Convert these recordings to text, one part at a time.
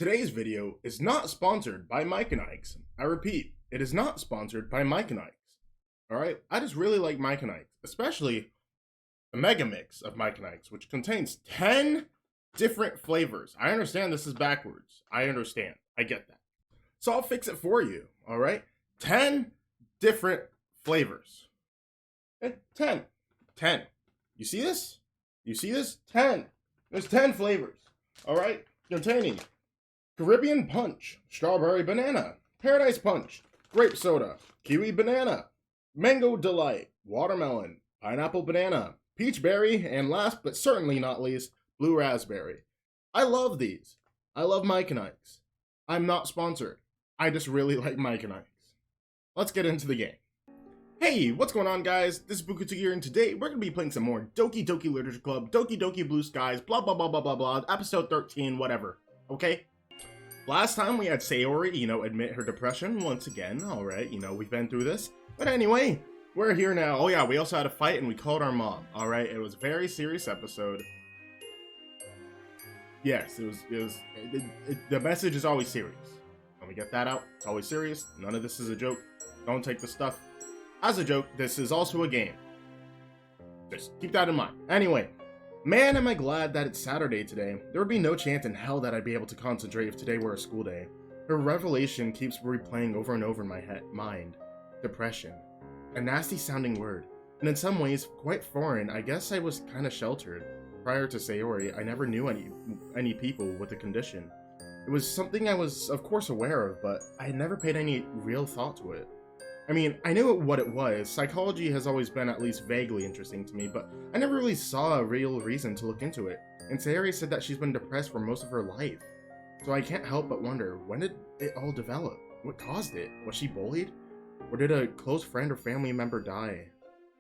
Today's video is not sponsored by Mike and Ike's. I repeat, it is not sponsored by Mike and Ike's. Alright, I just really like Mike and Ike's, especially the mega mix of Mike and Ike's, which contains 10 different flavors. I understand this is backwards. I understand. I get that. So I'll fix it for you, alright? 10 different flavors. Okay? 10. 10. You see this? You see this? 10. There's 10 flavors, alright? Containing Caribbean Punch, Strawberry Banana, Paradise Punch, Grape Soda, Kiwi Banana, Mango Delight, Watermelon, Pineapple Banana, Peach Berry, and last but certainly not least, Blue Raspberry. I love these. I love Mike and Ike's. I'm not sponsored. I just really like Mike and Ike's. Let's get into the game. Hey, what's going on, guys? This is PukaTuka here, and today we're going to be playing some more Doki Doki Literature Club, Doki Doki Blue Skies, blah blah blah blah blah blah, episode 13, whatever, okay? Last time we had Sayori, admit her depression once again, alright, we've been through this. But anyway, we're here now. Oh yeah, we also had a fight and we called our mom, alright? It was a very serious episode. Yes, the message is always serious. Let me get that out. It's always serious. None of this is a joke. Don't take the stuff as a joke. This is also a game. Just keep that in mind. Anyway, man, am I glad that it's Saturday today. There would be no chance in hell that I'd be able to concentrate if today were a school day. Her revelation keeps replaying over and over in my mind. Depression. A nasty sounding word. And in some ways, quite foreign. I guess I was kind of sheltered. Prior to Sayori, I never knew any people with the condition. It was something I was, of course, aware of, but I had never paid any real thought to it. I mean, I knew what it was. Psychology has always been at least vaguely interesting to me, but I never really saw a real reason to look into it. And Sayori said that she's been depressed for most of her life. So I can't help but wonder, when did it all develop? What caused it? Was she bullied? Or did a close friend or family member die?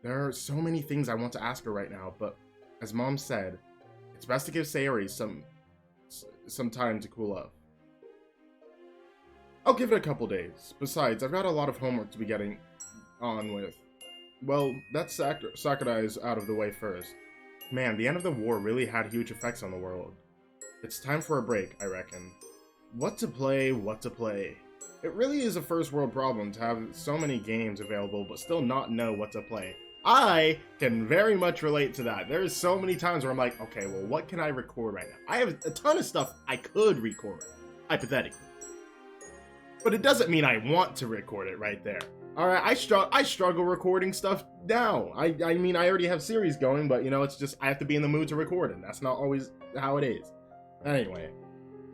There are so many things I want to ask her right now, but as Mom said, it's best to give Sayori some time to cool off. I'll give it a couple days. Besides, I've got a lot of homework to be getting on with. Well, that's Sakurai's out of the way first. Man, the end of the war really had huge effects on the world. It's time for a break, I reckon. What to play, what to play. It really is a first world problem to have so many games available but still not know what to play. I can very much relate to that. There's so many times where I'm like, okay, well, what can I record right now? I have a ton of stuff I could record, hypothetically. But it doesn't mean I want to record it right there. Alright, I struggle recording stuff now. I mean, I already have series going, but, it's just, I have to be in the mood to record it. That's not always how it is. Anyway.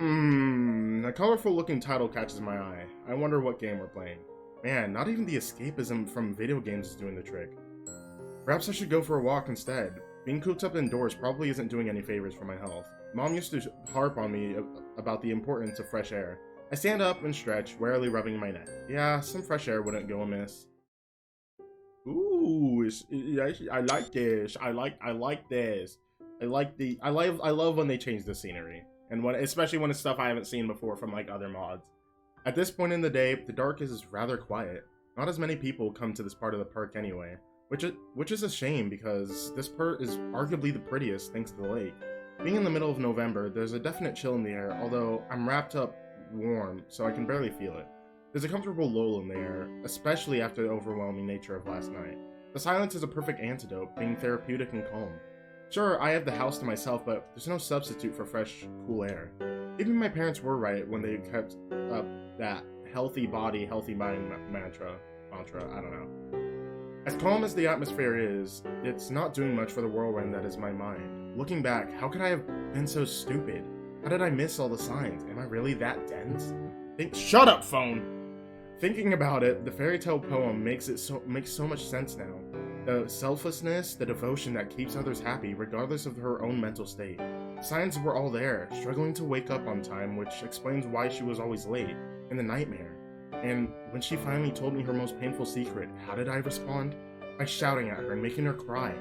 A colorful looking title catches my eye. I wonder what game we're playing. Man, not even the escapism from video games is doing the trick. Perhaps I should go for a walk instead. Being cooped up indoors probably isn't doing any favors for my health. Mom used to harp on me about the importance of fresh air. I stand up and stretch, warily rubbing my neck. Yeah, some fresh air wouldn't go amiss. Ooh, I like this. I like this. I love when they change the scenery, and especially when it's stuff I haven't seen before from like other mods. At this point in the day, the dark is rather quiet. Not as many people come to this part of the park anyway. Which is a shame, because this part is arguably the prettiest thanks to the lake. Being in the middle of November, there's a definite chill in the air, although I'm wrapped up warm, so I can barely feel it. There's a comfortable lull in the air, especially after the overwhelming nature of last night. The silence is a perfect antidote, being therapeutic and calm. Sure, I have the house to myself, but there's no substitute for fresh, cool air. Even my parents were right when they kept up that healthy body, healthy mind mantra, I don't know. As calm as the atmosphere is, it's not doing much for the whirlwind that is my mind. Looking back, how could I have been so stupid? How did I miss all the signs? Am I really that dense? Shut up, phone! Thinking about it, the fairy tale poem makes so much sense now. The selflessness, the devotion that keeps others happy regardless of her own mental state. Signs were all there, struggling to wake up on time, which explains why she was always late, and the nightmare. And when she finally told me her most painful secret, how did I respond? By shouting at her and making her cry.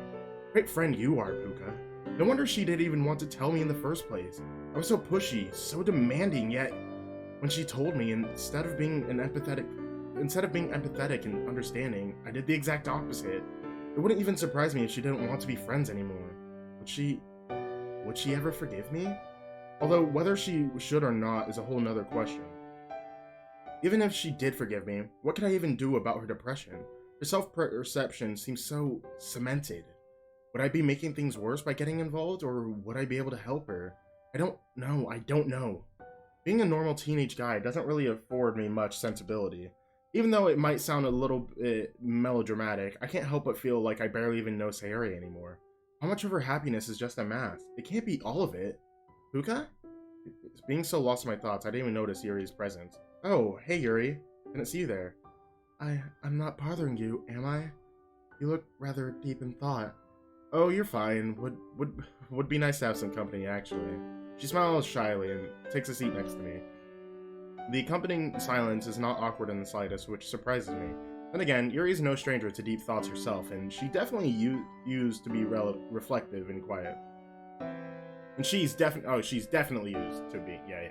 Great friend you are, Puka. No wonder she didn't even want to tell me in the first place. I was so pushy, so demanding, yet when she told me, instead of being empathetic and understanding, I did the exact opposite. It wouldn't even surprise me if she didn't want to be friends anymore. Would she ever forgive me? Although whether she should or not is a whole nother question. Even if she did forgive me, what could I even do about her depression? Her self-perception seems so cemented. Would I be making things worse by getting involved, or would I be able to help her? I don't know. Being a normal teenage guy doesn't really afford me much sensibility. Even though it might sound a little bit melodramatic, I can't help but feel like I barely even know Sayori anymore. How much of her happiness is just a mask? It can't be all of it. Puka? Being so lost in my thoughts, I didn't even notice Yuri's presence. Oh, hey Yuri. Didn't see you there. I'm not bothering you, am I? You look rather deep in thought. Oh, you're fine. Would be nice to have some company, actually. She smiles shyly and takes a seat next to me. The accompanying silence is not awkward in the slightest, which surprises me. Then again, Yuri is no stranger to deep thoughts herself, and she definitely used to be reflective and quiet. And she's definitely used to be, yeah.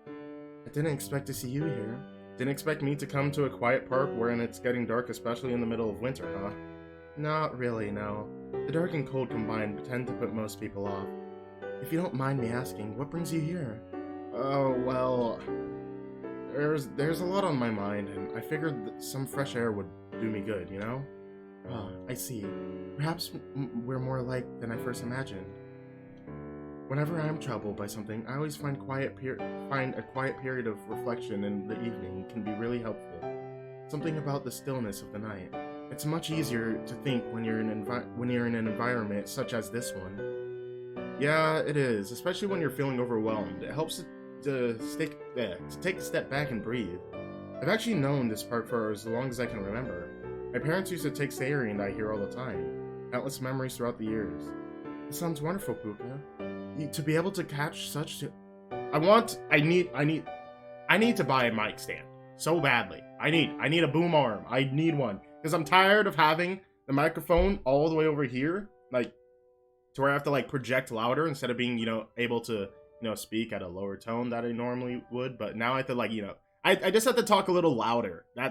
I didn't expect to see you here. Didn't expect me to come to a quiet park wherein it's getting dark, especially in the middle of winter, huh? Not really, no. The dark and cold combined tend to put most people off. If you don't mind me asking, what brings you here? Oh, well... There's a lot on my mind, and I figured that some fresh air would do me good, you know? Ah, I see. Perhaps we're more alike than I first imagined. Whenever I am troubled by something, I always find a quiet period of reflection in the evening can be really helpful. Something about the stillness of the night. It's much easier to think when you're in an environment such as this one. Yeah, it is, especially when you're feeling overwhelmed. It helps to take a step back and breathe. I've actually known this park for as long as I can remember. My parents used to take Sayori and I here all the time. Countless memories throughout the years. It sounds wonderful, Puka. To be able to catch such... I need to buy a mic stand. So badly. I need a boom arm. I need one. Because I'm tired of having the microphone all the way over here. Like, to where I have to, like, project louder instead of being, able to, speak at a lower tone that I normally would. But now I have to, like, I just have to talk a little louder. I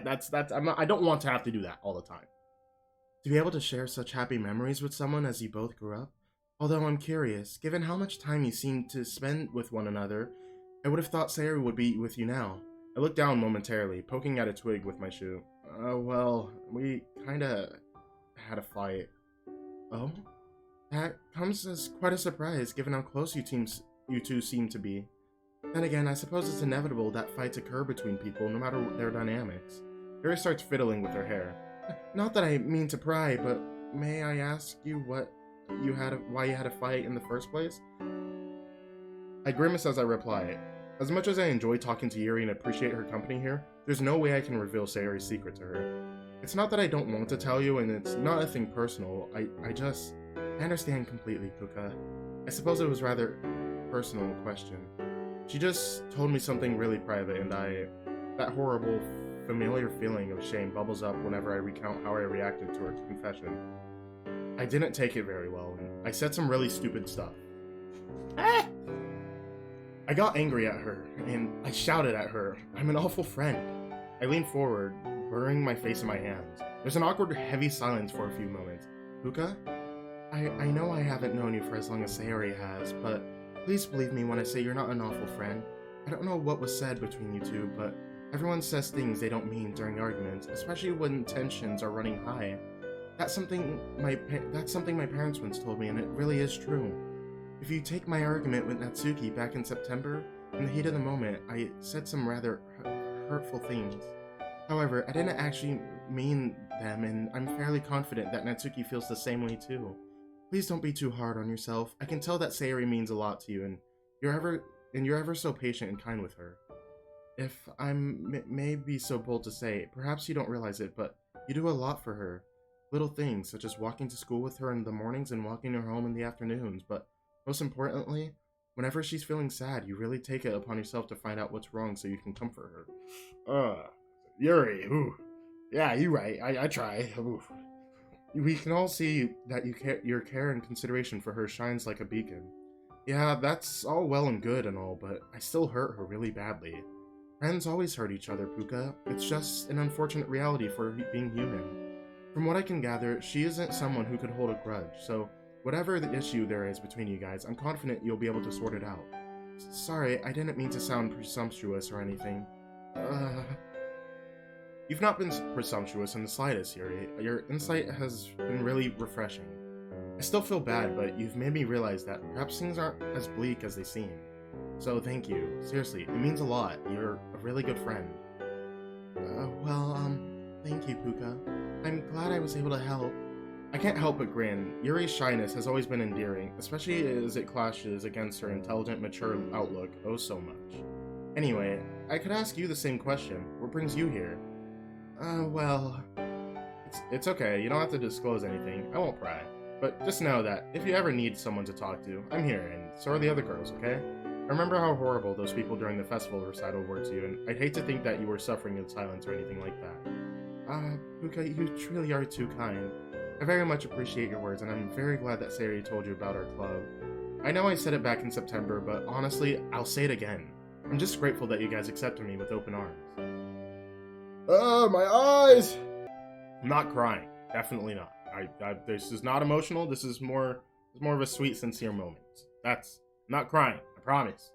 don't want to have to do that all the time. To be able to share such happy memories with someone as you both grew up. Although I'm curious, given how much time you seem to spend with one another, I would have thought Sayori would be with you now. I looked down momentarily, poking at a twig with my shoe. Well, we kinda had a fight. Oh? That comes as quite a surprise, given how close you two seem to be. Then again, I suppose it's inevitable that fights occur between people, no matter their dynamics. Yuri starts fiddling with her hair. Not that I mean to pry, but may I ask you why you had a fight in the first place? I grimace as I reply. As much as I enjoy talking to Yuri and appreciate her company here, there's no way I can reveal Sayori's secret to her. It's not that I don't want to tell you, and it's not a thing personal. I understand completely, Puka. I suppose it was rather personal question. She just told me something really private, and that horrible, familiar feeling of shame bubbles up whenever I recount how I reacted to her confession. I didn't take it very well, and I said some really stupid stuff. I got angry at her, and I shouted at her, "I'm an awful friend." I leaned forward, burying my face in my hands. There's an awkward, heavy silence for a few moments. Puka? I know I haven't known you for as long as Sayori has, but please believe me when I say you're not an awful friend. I don't know what was said between you two, but everyone says things they don't mean during arguments, especially when tensions are running high. That's something my parents once told me, and it really is true. If you take my argument with Natsuki back in September, in the heat of the moment, I said some rather hurtful things. However, I didn't actually mean them, and I'm fairly confident that Natsuki feels the same way too. Please don't be too hard on yourself. I can tell that Sayori means a lot to you, and you're ever so patient and kind with her. If I'm may be so bold to say, perhaps you don't realize it, but you do a lot for her. Little things, such as walking to school with her in the mornings and walking her home in the afternoons, but most importantly, whenever she's feeling sad, you really take it upon yourself to find out what's wrong so you can comfort her. Yuri, ooh. Yeah, you're right, I try. Ooh. We can all see that your care and consideration for her shines like a beacon. Yeah, that's all well and good and all, but I still hurt her really badly. Friends always hurt each other, Puka. It's just an unfortunate reality for being human. From what I can gather, she isn't someone who could hold a grudge, so whatever the issue there is between you guys, I'm confident you'll be able to sort it out. Sorry, I didn't mean to sound presumptuous or anything. You've not been presumptuous in the slightest, Yuri. Your insight has been really refreshing. I still feel bad, but you've made me realize that perhaps things aren't as bleak as they seem. So thank you. Seriously, it means a lot. You're a really good friend. Thank you, Puka. I'm glad I was able to help. I can't help but grin. Yuri's shyness has always been endearing, especially as it clashes against her intelligent, mature outlook oh so much. Anyway, I could ask you the same question. What brings you here? It's okay. You don't have to disclose anything. I won't pry. But just know that if you ever need someone to talk to, I'm here, and so are the other girls, okay? I remember how horrible those people during the festival recital were to you, and I'd hate to think that you were suffering in silence or anything like that. Puka, you truly are too kind. I very much appreciate your words, and I'm very glad that Sayori told you about our club. I know I said it back in September, but honestly, I'll say it again. I'm just grateful that you guys accepted me with open arms. My eyes! I'm not crying. Definitely not. This is not emotional. This is more of a sweet, sincere moment. I'm not crying. I promise.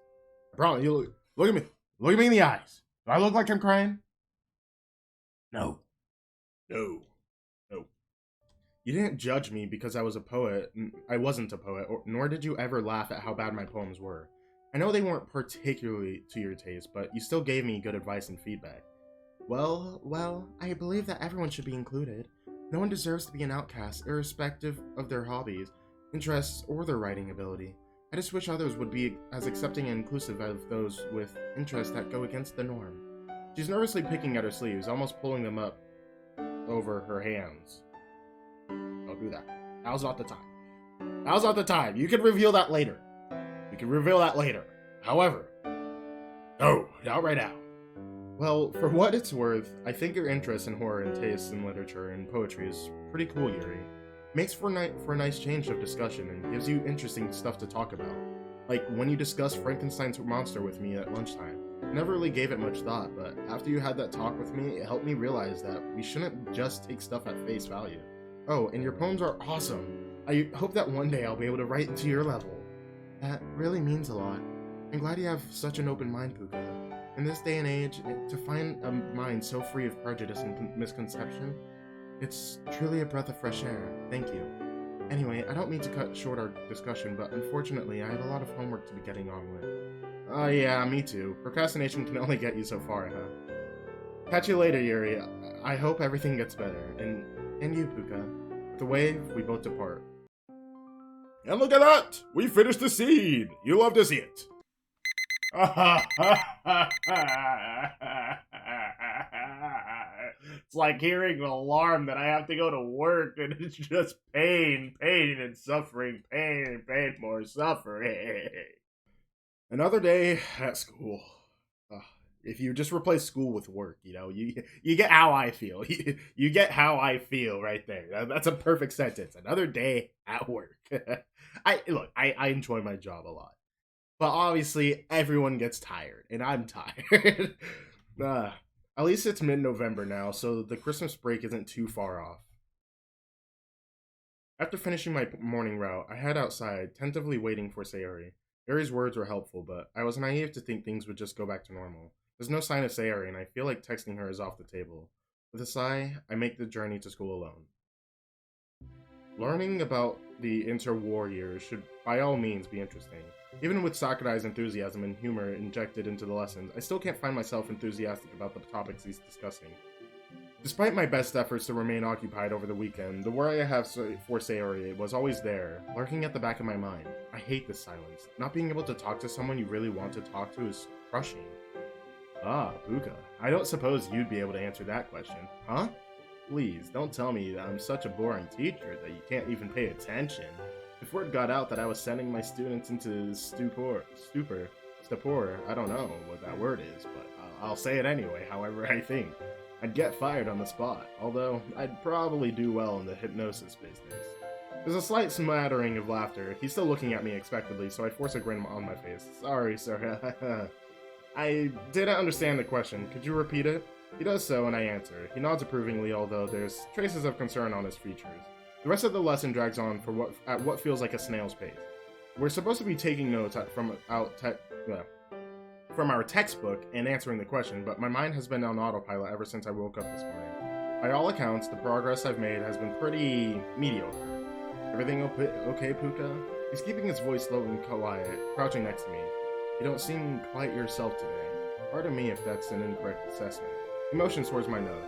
I promise. You look at me. Look at me in the eyes. Do I look like I'm crying? No. No. You didn't judge me because I was a poet. I wasn't a poet, nor did you ever laugh at how bad my poems were. I know they weren't particularly to your taste, but you still gave me good advice and feedback. Well, I believe that everyone should be included. No one deserves to be an outcast, irrespective of their hobbies, interests, or their writing ability. I just wish others would be as accepting and inclusive of those with interests that go against the norm. She's nervously picking at her sleeves, almost pulling them up over her hands. Don't do that. Now's not the time. Now's not the time. You can reveal that later. However, no, not right now. Well, for what it's worth, I think your interest in horror and tastes in literature and poetry is pretty cool, Yuri. Makes for a nice change of discussion and gives you interesting stuff to talk about. Like when you discussed Frankenstein's monster with me at lunchtime. I never really gave it much thought, but after you had that talk with me, it helped me realize that we shouldn't just take stuff at face value. Oh, and your poems are awesome. I hope that one day I'll be able to write into your level. That really means a lot. I'm glad you have such an open mind, Puka. In this day and age, to find a mind so free of prejudice and misconception, it's truly a breath of fresh air. Thank you. Anyway, I don't mean to cut short our discussion, but unfortunately, I have a lot of homework to be getting on with. Oh yeah, me too. Procrastination can only get you so far, huh? Catch you later, Yuri. I hope everything gets better. And you, Puka. With the wave, we both depart. And look at that! We finished the scene! You love to see it. It's like hearing an alarm that I have to go to work and it's just pain and suffering, pain, more suffering. Another day at school. If you just replace school with work, you get how I feel. You get how I feel right there. That's a perfect sentence. Another day at work. I enjoy my job a lot. But obviously, everyone gets tired, and I'm tired. At least it's mid-November now, so the Christmas break isn't too far off. After finishing my morning route, I head outside, tentatively waiting for Sayori. Yuri's words were helpful, but I was naive to think things would just go back to normal. There's no sign of Sayori, and I feel like texting her is off the table. With a sigh, I make the journey to school alone. Learning about the interwar years should by all means be interesting. Even with Sakurai's enthusiasm and humor injected into the lessons, I still can't find myself enthusiastic about the topics he's discussing. Despite my best efforts to remain occupied over the weekend, the worry I have for Sayori was always there, lurking at the back of my mind. I hate this silence. Not being able to talk to someone you really want to talk to is crushing. Ah, Puka, I don't suppose you'd be able to answer that question, huh? Please, don't tell me that I'm such a boring teacher that you can't even pay attention. If word got out that I was sending my students into stupor, I don't know what that word is, but I'll say it anyway, however I think. I'd get fired on the spot, although I'd probably do well in the hypnosis business. There's a slight smattering of laughter. He's still looking at me expectantly, so I force a grin on my face. Sorry, sir. I didn't understand the question. Could you repeat it? He does so, and I answer. He nods approvingly, although there's traces of concern on his features. The rest of the lesson drags on at what feels like a snail's pace. We're supposed to be taking notes from our textbook and answering the question, but my mind has been on autopilot ever since I woke up this morning. By all accounts, the progress I've made has been pretty mediocre. Everything okay, Puka? He's keeping his voice low and quiet, crouching next to me. You don't seem quite yourself today. Pardon me if that's an incorrect assessment. He motions towards my note.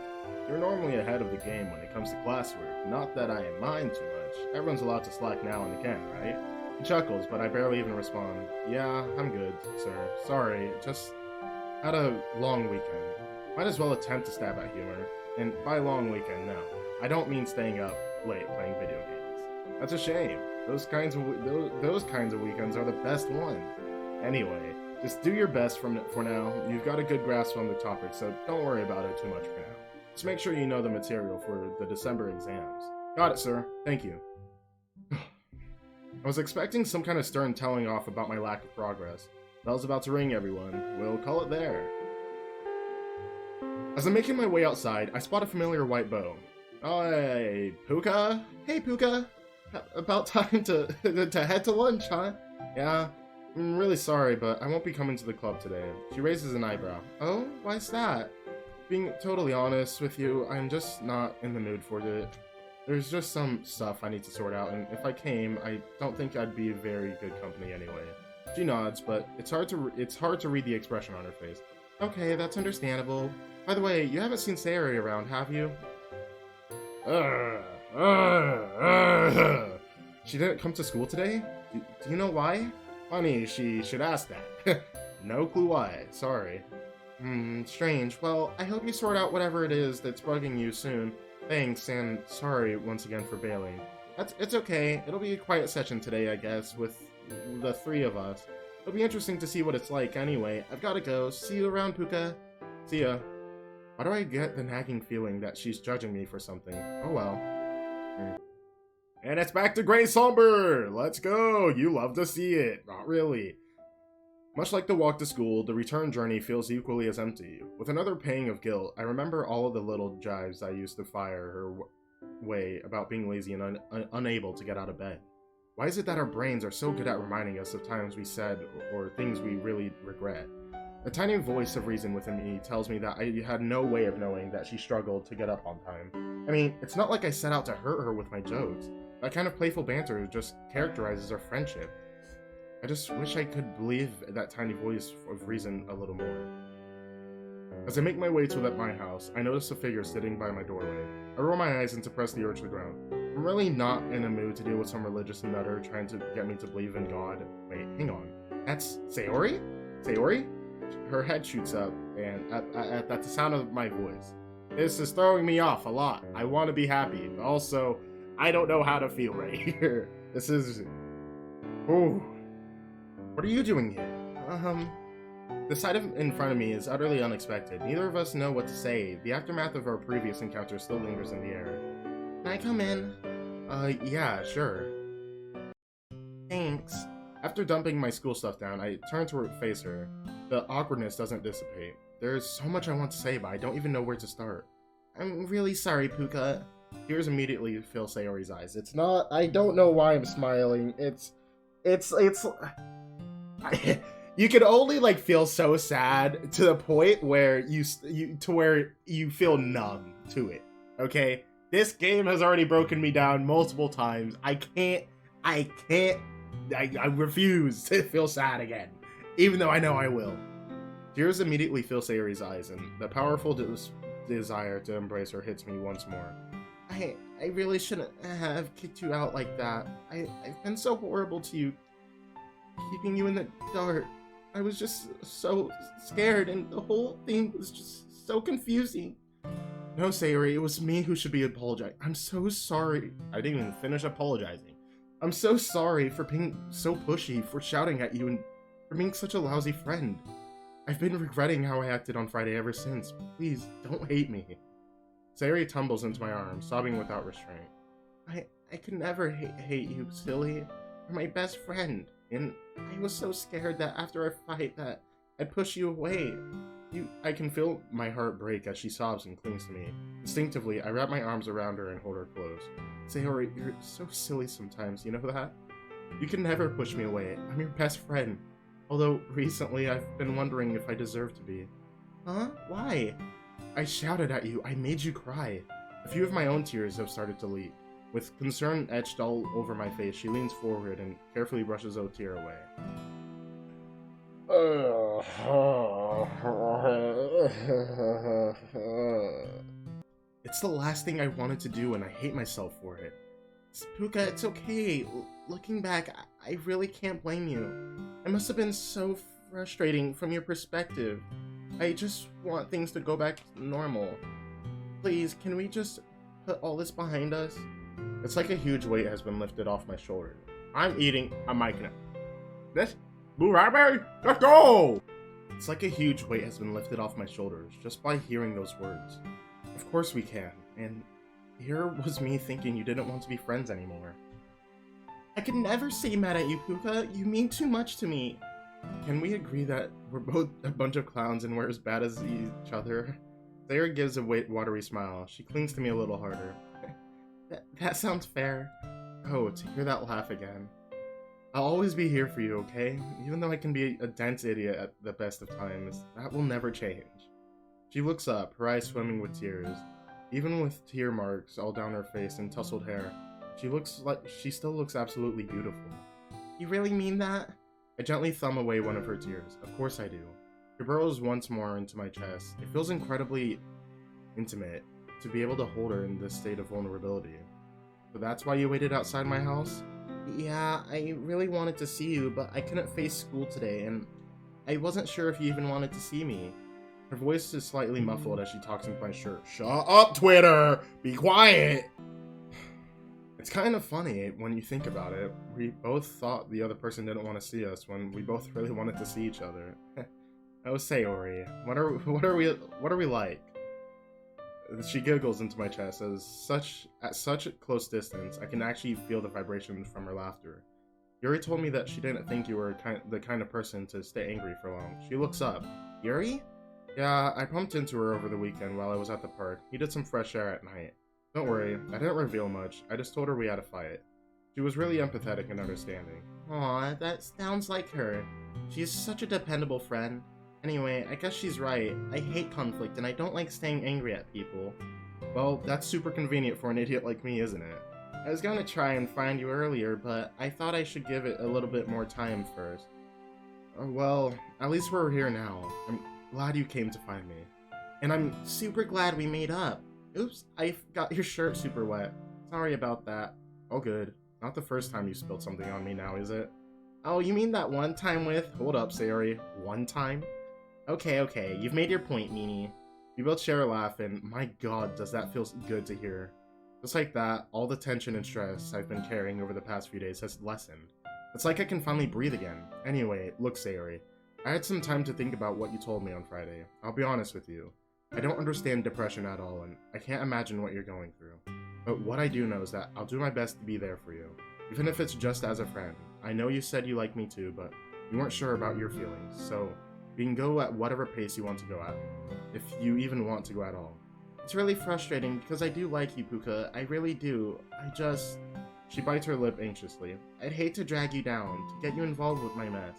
You're normally ahead of the game when it comes to classwork. Not that I mind too much. Everyone's allowed to slack now and again, right? He chuckles, but I barely even respond. Yeah, I'm good, sir. Sorry, just had a long weekend. Might as well attempt to stab at humor. And by long weekend, no. I don't mean staying up late playing video games. That's a shame. Those kinds of weekends are the best ones. Anyway, just do your best for now. You've got a good grasp on the topic, so don't worry about it too much for now. Just make sure you know the material for the December exams. Got it, sir. Thank you. I was expecting some kind of stern telling off about my lack of progress. Bell's about to ring, everyone. We'll call it there. As I'm making my way outside, I spot a familiar white bow. Oh, hey, Puka? Hey, Puka. About time to head to lunch, huh? Yeah. I'm really sorry, but I won't be coming to the club today. She raises an eyebrow. Oh, why's that? Being totally honest with you, I'm just not in the mood for it. There's just some stuff I need to sort out, and if I came, I don't think I'd be very good company anyway. She nods, but it's hard to read the expression on her face. Okay, that's understandable. By the way, you haven't seen Sayori around, have you? She didn't come to school today? Do you know why? Funny, she should ask that. No clue why, sorry. Strange. Well, I hope you sort out whatever it is that's bugging you soon. Thanks, and sorry once again for bailing. It's okay. It'll be a quiet session today, I guess, with the three of us. It'll be interesting to see what it's like anyway. I've gotta go. See you around, Puka. See ya. Why do I get the nagging feeling that she's judging me for something? Oh well. And it's back to Grey Somber! Let's go! You love to see it. Not really. Much like the walk to school, the return journey feels equally as empty. With another pang of guilt, I remember all of the little jibes I used to fire her way about being lazy and unable to get out of bed. Why is it that our brains are so good at reminding us of times we said or things we really regret? A tiny voice of reason within me tells me that I had no way of knowing that she struggled to get up on time. I mean, it's not like I set out to hurt her with my jokes. That kind of playful banter just characterizes our friendship. I just wish I could believe that tiny voice of reason a little more. As I make my way to my house, I notice a figure sitting by my doorway. I roll my eyes and suppress the urge to the ground. I'm really not in a mood to deal with some religious nutter trying to get me to believe in God. Wait, hang on. That's Sayori? Sayori? Her head shoots up, and at the sound of my voice. This is throwing me off a lot. I want to be happy, but also, I don't know how to feel right here. This is... Ooh. What are you doing here? The sight in front of me is utterly unexpected. Neither of us know what to say. The aftermath of our previous encounter still lingers in the air. Can I come in? Yeah, sure. Thanks. After dumping my school stuff down, I turn to face her. The awkwardness doesn't dissipate. There's so much I want to say, but I don't even know where to start. I'm really sorry, Puka. Tears immediately fill Sayori's eyes. It's not... I don't know why I'm smiling. It's... You can only like feel so sad to the point where you feel numb to it. Okay, this game has already broken me down multiple times. I refuse to feel sad again, even though I know I will. Tears immediately fill Sayori's eyes, and the powerful desire to embrace her hits me once more. I really shouldn't have kicked you out like that. I've been so horrible to you, keeping you in the dark. I was just so scared, and the whole thing was just so confusing. No, Sayori, it was me who should be apologizing. I'm so sorry. I didn't even finish apologizing. I'm so sorry for being so pushy, for shouting at you, and for being such a lousy friend. I've been regretting how I acted on Friday ever since. Please, don't hate me. Sayori tumbles into my arms, sobbing without restraint. I could never hate you, silly. You're my best friend. And I was so scared that after our fight that I'd push you away. I can feel my heart break as she sobs and clings to me. Instinctively, I wrap my arms around her and hold her close. Sayori, you're so silly sometimes, you know that? You can never push me away. I'm your best friend. Although, recently I've been wondering if I deserve to be. Huh? Why? I shouted at you. I made you cry. A few of my own tears have started to leak. With concern etched all over my face, she leans forward and carefully brushes a tear away. It's the last thing I wanted to do and I hate myself for it. Puka, it's okay. Looking back, I really can't blame you. It must have been so frustrating from your perspective. I just want things to go back to normal. Please, can we just put all this behind us? It's like a huge weight has been lifted off my shoulder. I'm eating a mic now. This? Blue Raspberry? Let's go! It's like a huge weight has been lifted off my shoulders just by hearing those words. Of course we can, and here was me thinking you didn't want to be friends anymore. I could never stay mad at you, Puka. You mean too much to me. Can we agree that we're both a bunch of clowns and we're as bad as each other? Sarah gives a watery smile. She clings to me a little harder. That sounds fair. Oh, to hear that laugh again. I'll always be here for you, okay? Even though I can be a dense idiot at the best of times, that will never change. She looks up, her eyes swimming with tears. Even with tear marks all down her face and tousled hair, she still looks absolutely beautiful. You really mean that? I gently thumb away one of her tears. Of course I do. She burrows once more into my chest. It feels incredibly intimate to be able to hold her in this state of vulnerability. So that's why you waited outside my house? Yeah, I really wanted to see you, but I couldn't face school today, and I wasn't sure if you even wanted to see me. Her voice is slightly muffled as she talks into my shirt. Shut up, Twitter! Be quiet! It's kind of funny when you think about it. We both thought the other person didn't want to see us when we both really wanted to see each other. Oh, Sayori, what are we like? She giggles into my chest at such a close distance. I can actually feel the vibrations from her laughter. Yuri told me that she didn't think you were the kind of person to stay angry for long. She looks up. Yuri? Yeah, I bumped into her over the weekend while I was at the park. Needed some fresh air at night. Don't worry, I didn't reveal much. I just told her we had a fight. She was really empathetic and understanding. Aw, that sounds like her. She's such a dependable friend. Anyway, I guess she's right. I hate conflict and I don't like staying angry at people. Well, that's super convenient for an idiot like me, isn't it? I was gonna try and find you earlier, but I thought I should give it a little bit more time first. Well, at least we're here now. I'm glad you came to find me. And I'm super glad we made up. Oops, I got your shirt super wet. Sorry about that. Oh good. Not the first time you spilled something on me now, is it? Oh, you mean that one time with... Hold up, Sayori. One time? Okay, you've made your point, Meanie. We both share a laugh, and my god, does that feel good to hear. Just like that, all the tension and stress I've been carrying over the past few days has lessened. It's like I can finally breathe again. Anyway, look, Sayori. I had some time to think about what you told me on Friday. I'll be honest with you. I don't understand depression at all, and I can't imagine what you're going through. But what I do know is that I'll do my best to be there for you. Even if it's just as a friend. I know you said you like me too, but you weren't sure about your feelings, so... We can go at whatever pace you want to go at, if you even want to go at all. It's really frustrating because I do like you, Puka. I really do. She bites her lip anxiously. I'd hate to drag you down, to get you involved with my mess.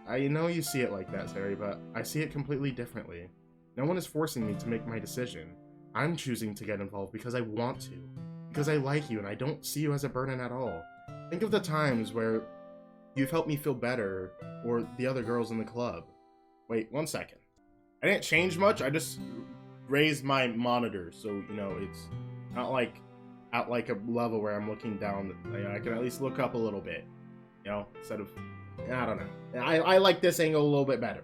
I know you see it like that, Sari, but I see it completely differently. No one is forcing me to make my decision. I'm choosing to get involved because I want to. Because I like you and I don't see you as a burden at all. Think of the times where you've helped me feel better, or the other girls in the club. Wait, 1 second. I didn't change much, I just raised my monitor, so, you know, it's not like at like a level where I'm looking down. I can at least look up a little bit, you know, instead of, I don't know. I like this angle a little bit better.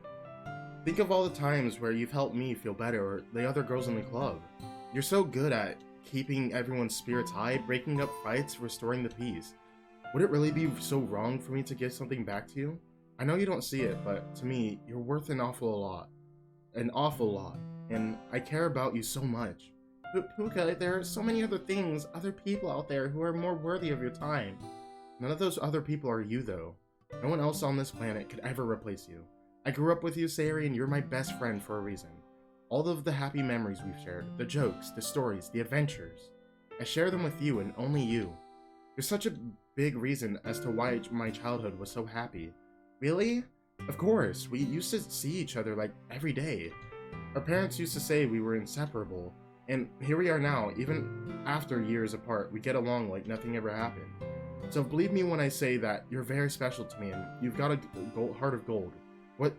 Think of all the times where you've helped me feel better, or the other girls in the club. You're so good at keeping everyone's spirits high, breaking up fights, restoring the peace. Would it really be so wrong for me to give something back to you? I know you don't see it, but to me, you're worth an awful lot. An awful lot. And I care about you so much. But Puka, there are so many other things, other people out there who are more worthy of your time. None of those other people are you, though. No one else on this planet could ever replace you. I grew up with you, Sayori, and you're my best friend for a reason. All of the happy memories we've shared, the jokes, the stories, the adventures. I share them with you and only you. You're such a big reason as to why my childhood was so happy. Really? Of course, we used to see each other like every day. Our parents used to say we were inseparable, and here we are now, even after years apart, we get along like nothing ever happened. So believe me when I say that you're very special to me and you've got a heart of gold. What?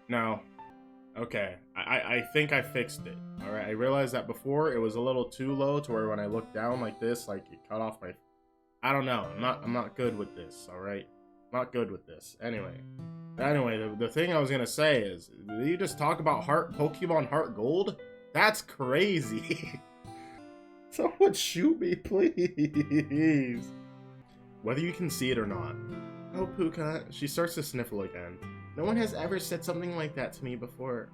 No. Okay, I think I fixed it. Alright, I realized that before it was a little too low to where when I looked down like this, like it cut off my... I don't know, I'm not good with this, alright? Not good with this. Anyway, the thing I was gonna say is, did you just talk about Pokemon Heart Gold? That's crazy. Someone shoot me, please. Whether you can see it or not. Oh, Puka, she starts to sniffle again. No one has ever said something like that to me before.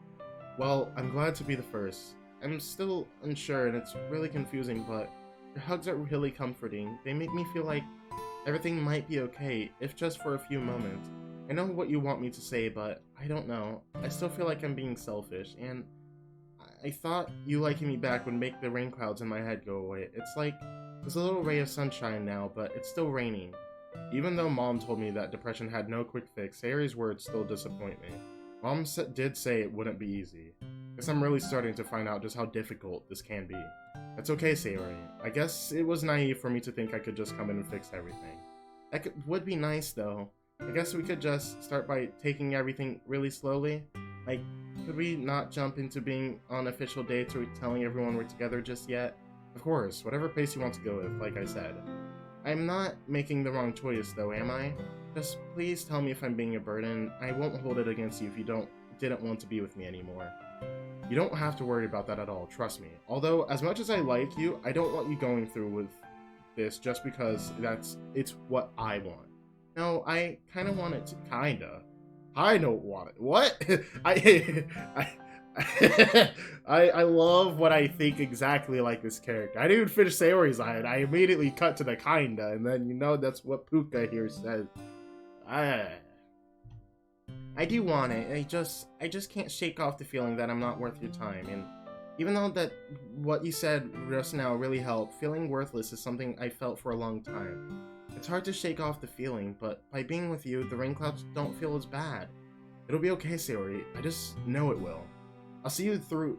Well, I'm glad to be the first. I'm still unsure and it's really confusing, but your hugs are really comforting. They make me feel like everything might be okay, if just for a few moments. I know what you want me to say, but I don't know. I still feel like I'm being selfish, and I thought you liking me back would make the rain clouds in my head go away. It's like there's a little ray of sunshine now, but it's still raining. Even though Mom told me that depression had no quick fix, Sayori's words still disappoint me. Mom did say it wouldn't be easy. Guess I'm really starting to find out just how difficult this can be. That's okay, Sayori. I guess it was naive for me to think I could just come in and fix everything. Would be nice, though. I guess we could just start by taking everything really slowly. Like, could we not jump into being on official dates or telling everyone we're together just yet? Of course, whatever pace you want to go with, like I said. I'm not making the wrong choice, though, am I? Just please tell me if I'm being a burden. I won't hold it against you if you didn't want to be with me anymore. You don't have to worry about that at all, trust me. Although, as much as I like you, I don't want you going through with this just because it's what I want. No, I kind of want it to, kinda. I don't want it. What? I love what I think exactly like this character. I didn't even finish Sayori's line. I immediately cut to the kinda, and then that's what Puka here says. I do want it. I just can't shake off the feeling that I'm not worth your time. And even though that what you said just now really helped, feeling worthless is something I felt for a long time. It's hard to shake off the feeling, but by being with you, the rain clouds don't feel as bad. It'll be okay, Sayori. I just know it will. I'll see you through...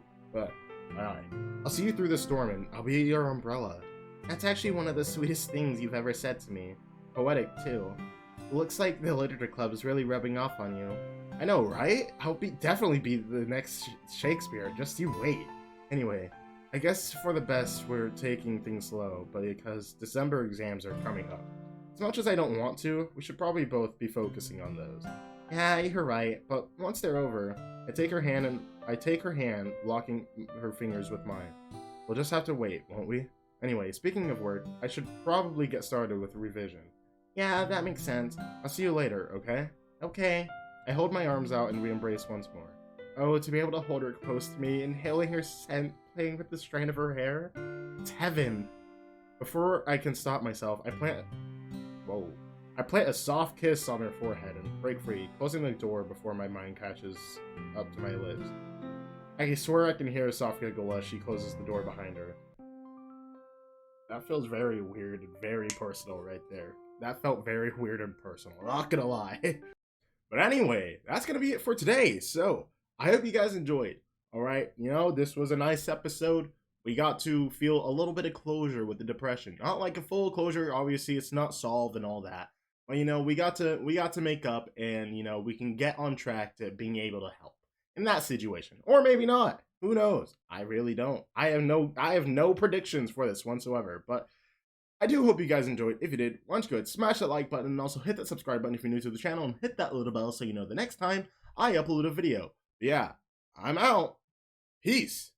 I'll see you through the storm, and I'll be your umbrella. That's actually one of the sweetest things you've ever said to me. Poetic, too. It looks like the literature club is really rubbing off on you. I know, right? I'll definitely be the next Shakespeare. Just you wait. Anyway, I guess for the best we're taking things slow, but because December exams are coming up. As much as I don't want to, we should probably both be focusing on those. Yeah, you're right, but once they're over, I take her hand, locking her fingers with mine. We'll just have to wait, won't we? Anyway, speaking of work, I should probably get started with revision. Yeah, that makes sense. I'll see you later, okay? Okay. I hold my arms out and we embrace once more. Oh, to be able to hold her close to me, inhaling her scent, playing with the strand of her hair. It's heaven. Before I can stop myself, I plant a soft kiss on her forehead and break free, closing the door before my mind catches up to my lips. I swear I can hear a soft giggle as she closes the door behind her. That feels very weird and very personal right there. That felt very weird and personal, not gonna lie. But anyway, that's gonna be it for today. So, I hope you guys enjoyed. Alright, this was a nice episode. We got to feel a little bit of closure with the depression. Not like a full closure, obviously it's not solved and all that. But we got to make up, and we can get on track to being able to help in that situation. Or maybe not. Who knows? I really don't. I have no predictions for this whatsoever, but I do hope you guys enjoyed. If you did, once good, smash that like button and also hit that subscribe button if you're new to the channel, and hit that little bell so you know the next time I upload a video. But yeah, I'm out. Peace.